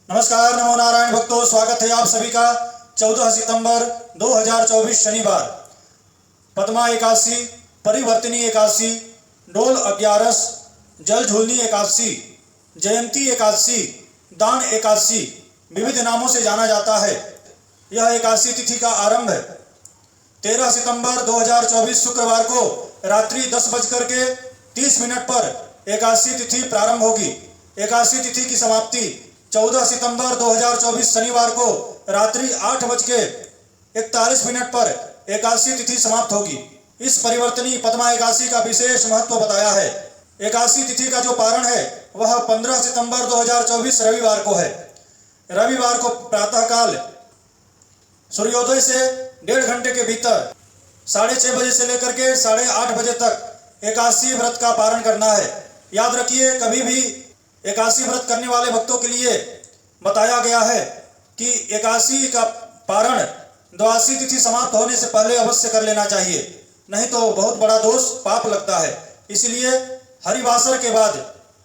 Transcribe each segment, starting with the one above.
नमस्कार, नमो नारायण भक्तों, स्वागत है आप सभी का 14 सितंबर 2024 शनिवार पद्मा एकादशी, परिवर्तनी एकादशी, डोल अग्यारस, जल झूलनी एकादशी, जयंती एकादशी, दान एकादशी विविध नामों से जाना जाता है। यह एकादशी तिथि का आरंभ 13 सितंबर 2024 शुक्रवार को रात्रि 10:30 पर एकादशी तिथि प्रारंभ होगी। एकादशी तिथि की समाप्ति 14 सितंबर 2024 शनिवार को रात्रि 8:41 पर एकादशी तिथि समाप्त होगी। इस परिवर्तनी पद्मा एकादशी का विशेष महत्व बताया है। एकादशी तिथि का जो पारण है वह 15 सितंबर 2024 रविवार को है। रविवार को प्रातःकाल सूर्योदय से 1.5 घंटे के भीतर 6:30 बजे से लेकर के 8:30 बजे तक एकादशी व्रत का पारण करना है। याद रखिए, कभी भी एकादशी व्रत करने वाले भक्तों के लिए बताया गया है कि एकादशी का पारण द्वादशी तिथि समाप्त होने से पहले अवश्य कर लेना चाहिए, नहीं तो बहुत बड़ा दोष पाप लगता है। इसलिए हरिवासर के बाद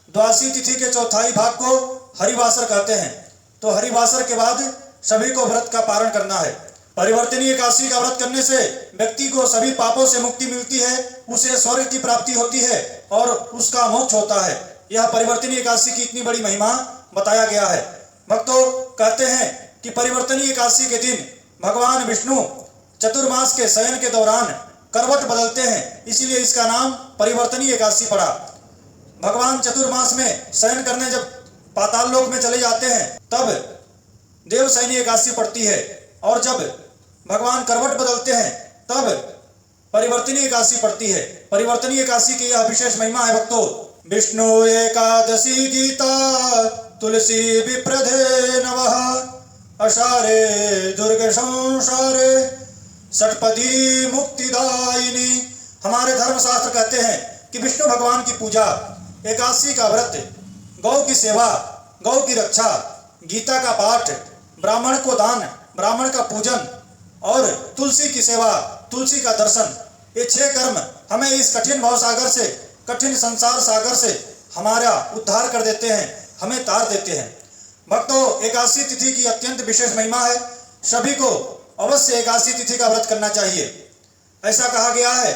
द्वादशी तिथि के चौथाई भाग को हरिवासर कहते हैं। तो हरिवासर के बाद सभी को व्रत का पारण करना है। परिवर्तनी एकादशी का व्रत करने से व्यक्ति को सभी पापों से मुक्ति मिलती है, उसे स्वर्ग की प्राप्ति होती है और उसका मोक्ष होता है। यह परिवर्तनी एकादशी की इतनी बड़ी महिमा बताया गया है। भक्तों, कहते हैं कि परिवर्तनी एकादशी के दिन भगवान विष्णु चतुर्मास के शयन के दौरान करवट बदलते हैं, इसीलिए इसका नाम परिवर्तनी एकादशी पड़ा। भगवान चतुर्मास में शयन करने जब पाताल लोक में चले जाते हैं तब देवशयनी एकादशी पड़ती है, और जब भगवान करवट बदलते हैं तब परिवर्तनी एकादशी पड़ती है। परिवर्तनी एकादशी की यह विशेष महिमा है। भक्तों, विष्णु एकादशी गीता तुलसी विप्रधे नवः अशारे दुर्ग संसारे षटपदी मुक्तिदायिनी। हमारे धर्मशास्त्र कहते हैं कि विष्णु भगवान की पूजा, एकादशी का व्रत, गौ की सेवा, गौ की रक्षा, गीता का पाठ, ब्राह्मण को दान, ब्राह्मण का पूजन और तुलसी की सेवा, तुलसी का दर्शन, ये 6 कर्म हमें इस कठिन भव सागर से, कठिन संसार सागर से हमारा उद्धार कर देते हैं, हमें तार देते हैं। भक्तों, एकादशी तिथि की अत्यंत विशेष महिमा है। सभी को अवश्य एकादशी तिथि का व्रत करना चाहिए। ऐसा कहा गया है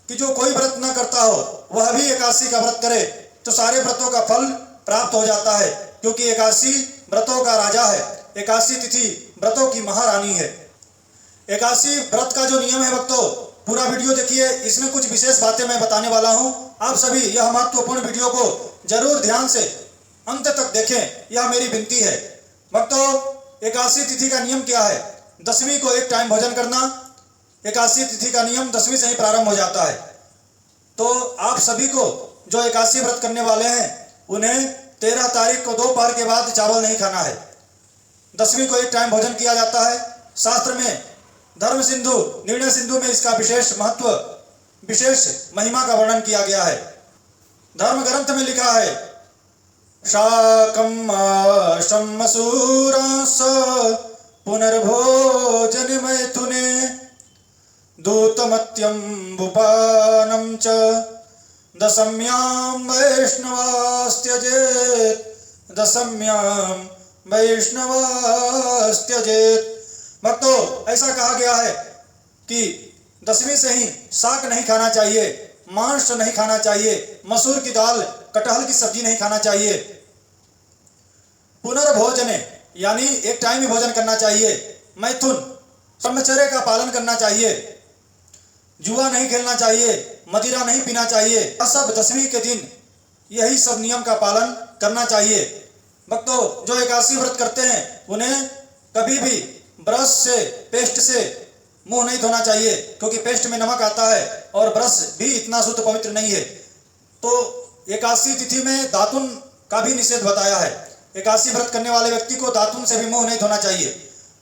कि जो कोई व्रत न करता हो वह भी एकादशी का व्रत करे तो सारे व्रतों का फल प्राप्त हो जाता है, क्योंकि एकादशी व्रतों का राजा है। एकादशी तिथि व्रतों की महारानी है। एकादशी व्रत का जो नियम है भक्तों, पूरा वीडियो देखिए, इसमें कुछ विशेष बातें मैं बताने वाला हूं। आप सभी यह महत्वपूर्ण वीडियो को जरूर ध्यान से अंत तक देखें, यह मेरी विनती है। भक्तों, एकादशी तिथि का नियम क्या है? 10वीं को एक टाइम भोजन करना। एकादशी तिथि का नियम 10वीं से ही प्रारंभ हो जाता है। तो आप सभी को जो एकादशी व्रत करने वाले हैं उन्हें 13 तारीख को दोपहर के बाद चावल नहीं खाना है। 10वीं को एक टाइम भोजन किया जाता है। शास्त्र में धर्म सिंधु, निर्णय सिंधु में इसका विशेष महत्व, विशेष महिमा का वर्णन किया गया है। धर्म ग्रंथ में लिखा है, शाकम मसूरास पुनर्भोजन मैथुने दूतमत्यम बुपानम च दशम्यां वैष्णवास्त्यजेत दशम्यां वैष्णवास्त्यजेत। भक्तों, ऐसा कहा गया है कि 10वीं से ही शाक नहीं खाना चाहिए, मांस नहीं खाना चाहिए, मसूर की दाल, कटहल की सब्जी नहीं खाना चाहिए। पुनर्भोजने यानी एक टाइम ही भोजन करना चाहिए। मैथुन, ब्रह्मचर्य का पालन करना चाहिए। जुआ नहीं खेलना चाहिए, मदिरा नहीं पीना चाहिए। सब 10वीं के दिन यही सब नियम का पालन करना चाहिए। भक्तों, जो एकादशी व्रत करते हैं उन्हें कभी भी ब्रश से, पेस्ट से मुंह नहीं धोना चाहिए, क्योंकि पेस्ट में नमक आता है और ब्रश भी इतना शुद्ध पवित्र नहीं है। तो एकादशी तिथि में दातुन का भी निषेध बताया है। एकादशी व्रत करने वाले व्यक्ति को दातुन से भी मुंह नहीं धोना चाहिए।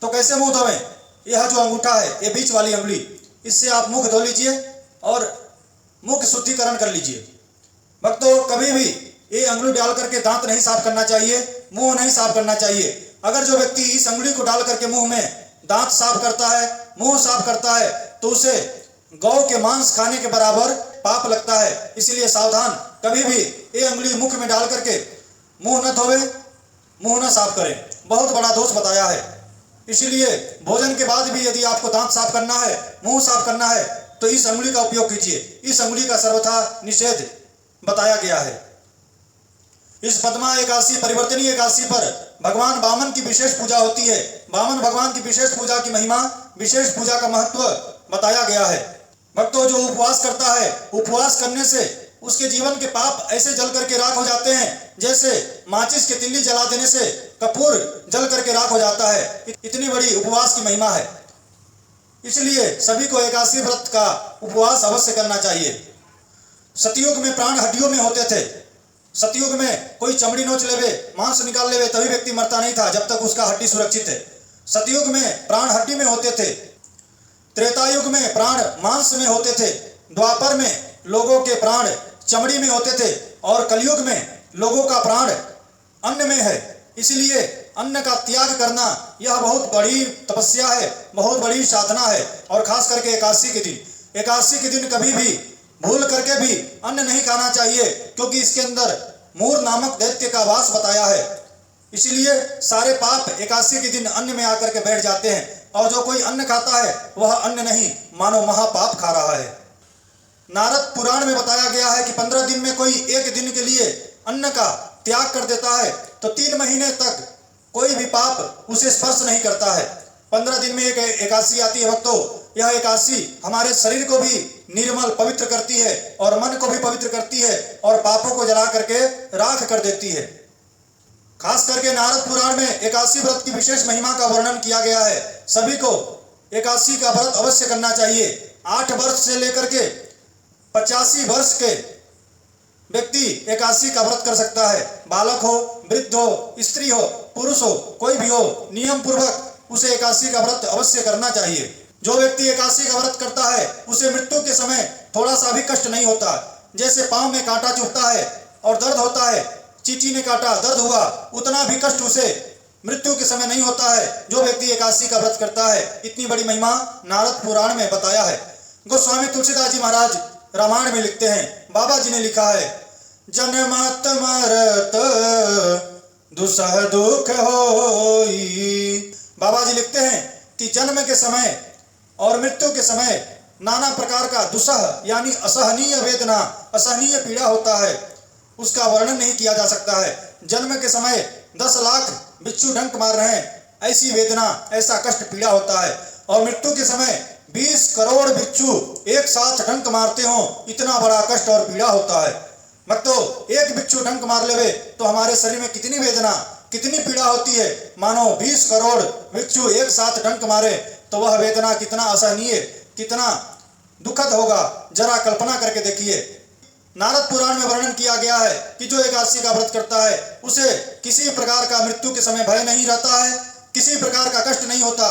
तो कैसे मुंह धोवें? यह जो अंगूठा है, ये बीच वाली अंगुली, इससे आप मुख धो लीजिए और मुख शुद्धिकरण कर लीजिए। भक्तों, कभी भी ये अंगुली डाल करके दांत नहीं साफ करना चाहिए, मुंह नहीं साफ करना चाहिए। अगर जो व्यक्ति इस अंगुली को डाल करके मुंह में दांत साफ करता है, मुंह साफ करता है, तो उसे गौ के मांस खाने के बराबर पाप लगता है। इसीलिए सावधान, कभी भी ये अंगुली मुख में डाल करके मुंह न धोवे, मुंह न साफ करें। बहुत बड़ा दोष बताया है। इसलिए भोजन के बाद भी यदि आपको दांत साफ करना है, मुंह साफ करना है, तो इस अंगुली का उपयोग कीजिए। इस अंगुली का सर्वथा निषेध बताया गया है। इस पद्मा एकादशी, परिवर्तनीय एकादशी पर भगवान वामन की विशेष पूजा होती है। वामन भगवान की विशेष पूजा की महिमा, विशेष पूजा का महत्व बताया गया है। भक्तों, जो उपवास करता है, उपवास करने से उसके जीवन के पाप ऐसे जल करके राख हो जाते हैं जैसे माचिस की तिल्ली जला देने से कपूर जल करके राख हो जाता है। इतनी बड़ी उपवास की महिमा है। इसलिए सभी को एकादशी व्रत का उपवास अवश्य करना चाहिए। सतयुग में प्राण हड्डियों में होते थे। सतयुग में कोई चमड़ी नोच लेवे, मांस निकाल लेवे, तभी व्यक्ति मरता नहीं था जब तक उसका हड्डी सुरक्षित है। सतयुग में प्राण हड्डी में होते थे। त्रेतायुग में प्राण मांस में होते थे। द्वापर में लोगों के प्राण चमड़ी में होते थे और कलयुग में लोगों का प्राण अन्न में है। इसलिए अन्न का त्याग करना यह बहुत बड़ी तपस्या है, बहुत बड़ी साधना है। और खास करके एकादशी के दिन, एकादशी के दिन कभी भी भूल करके भी अन्न नहीं खाना चाहिए, क्योंकि इसके अंदर मूर नामक दैत्य का वास बताया है। इसलिए सारे पाप एकादशी के दिन अन्न में आकर के बैठ जाते हैं, और जो कोई अन्न खाता है वह अन्न नहीं मानो महापाप खा रहा है। नारद पुराण में बताया गया है कि 15 दिन में कोई एक दिन के लिए अन्न का त्याग कर देता है तो 3 महीने तक कोई भी पाप उसे स्पर्श नहीं करता है। 15 दिन में एक एकादशी आती है भक्तों। यह एकादशी हमारे शरीर को भी निर्मल पवित्र करती है और मन को भी पवित्र करती है और पापों को जला करके राख कर देती है। खास करके नारद पुराण में एकादशी व्रत की विशेष महिमा का वर्णन किया गया है। सभी को एकादशी का व्रत अवश्य करना चाहिए। 8 वर्ष से लेकर के 85 वर्ष के व्यक्ति एकादशी का व्रत कर सकता है। बालक हो, वृद्ध हो, स्त्री हो, पुरुष हो, कोई भी हो, नियम पूर्वक उसे एकादशी का व्रत अवश्य करना चाहिए। जो व्यक्ति एकादशी का व्रत करता है उसे मृत्यु के समय थोड़ा सा भी कष्ट नहीं होता। जैसे पांव में कांटा चुभता है और दर्द होता है, चींटी ने काटा, दर्द हुआ, उतना भी कष्ट उसे मृत्यु के समय नहीं होता है जो व्यक्ति एकादशी का व्रत करता है। इतनी बड़ी महिमा नारद पुराण में बताया है। गोस्वामी तुलसीदास जी महाराज रामायण में लिखते हैं, बाबा जी ने लिखा है, जन्मत मरत दुसह दुख होई। बाबा जी लिखते हैं कि जन्म के समय और मृत्यु के समय नाना प्रकार का दुसह यानी असहनीय वेदना, असहनीय पीड़ा होता है। उसका वर्णन नहीं किया जा सकता है। जन्म के समय 10 लाख बिच्छू डंक मार रहे हैं, ऐसी वेदना, ऐसा कष्ट पीड़ा होता है। और मृत्यु के समय 20 करोड़ बिच्छू एक साथ डंक मारते हो, इतना बड़ा कष्ट और पीड़ा होता है। भक्तों, एक बिच्छू डंक मार लेवे तो हमारे शरीर में कितनी वेदना, कितनी पीड़ा होती है। मानो 20 करोड़ बिच्छू एक साथ डंक मारे तो वह वेदना कितना असहनीय, कितना दुखद होगा, जरा कल्पना करके देखिए। नारद पुराण में वर्णन किया गया है कि जो एकादशी का व्रत करता है उसे किसी प्रकार का मृत्यु के समय भय नहीं रहता है, किसी प्रकार का कष्ट नहीं होता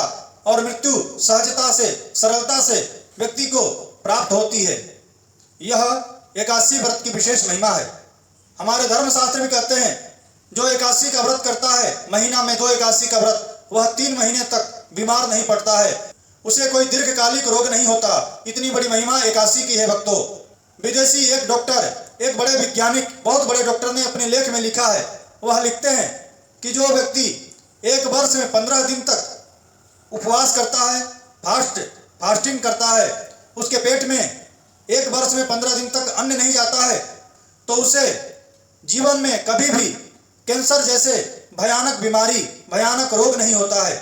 और मृत्यु सहजता से, सरलता से व्यक्ति को प्राप्त होती है। यह एकादशी व्रत की विशेष महिमा है। हमारे धर्मशास्त्र भी कहते हैं, जो एकादशी का व्रत करता है, महीना में 2 एकादशी का व्रत, वह 3 महीने तक बीमार नहीं पड़ता है, उसे कोई दीर्घकालिक रोग नहीं होता। इतनी बड़ी महिमा एकादशी की है भक्तों। विदेशी एक डॉक्टर, एक बड़े वैज्ञानिक, बहुत बड़े डॉक्टर ने अपने लेख में लिखा है, वह लिखते हैं कि जो व्यक्ति 1 वर्ष में 15 दिन तक उपवास करता है, फास्टिंग करता है, उसके पेट में 1 वर्ष में 15 दिन तक अन्न नहीं जाता है, तो उसे जीवन में कभी भी कैंसर जैसे भयानक बीमारी, भयानक रोग नहीं होता है।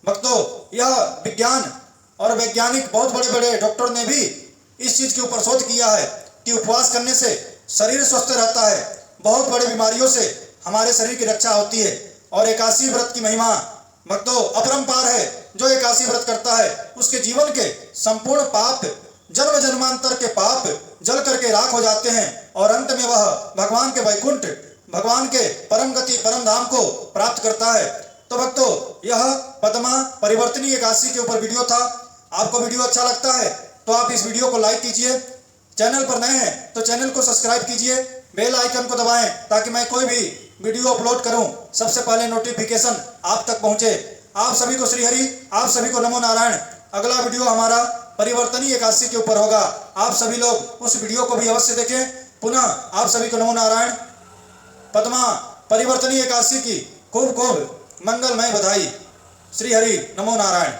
भक्तों, यह विज्ञान और वैज्ञानिक बहुत बड़े बड़े डॉक्टर ने भी इस चीज के ऊपर शोध किया है कि उपवास करने से शरीर स्वस्थ रहता है, बहुत बड़ी बीमारियों से हमारे शरीर की रक्षा होती है। और एकादशी व्रत की महिमा भक्तों अपरंपार है। जो एकादशी व्रत करता है उसके जीवन के संपूर्ण पाप, जन्म जन्मांतर के पाप जल करके राख हो जाते हैं और अंत में वह भगवान के वैकुंठ, भगवान के परम गति, परम धाम को प्राप्त करता है। तो भक्तों, यह पद्मा परिवर्तनीय एकादशी के ऊपर वीडियो था। आपको वीडियो अच्छा लगता है तो आप इस वीडियो को लाइक कीजिए। चैनल पर नए हैं तो चैनल को सब्सक्राइब कीजिए, बेल आइकन को दबाएं ताकि मैं कोई भी वीडियो अपलोड करूं सबसे पहले नोटिफिकेशन आप तक पहुंचे। आप सभी को श्री हरि, आप सभी को नमो नारायण। अगला वीडियो हमारा परिवर्तनीय एकादशी के ऊपर होगा। आप सभी लोग उस वीडियो को भी अवश्य देखें। पुनः आप सभी को नमो नारायण। पद्मा परिवर्तनीय एकादशी की खूब खूब मंगलमय बधाई। श्री हरि नमो नारायण।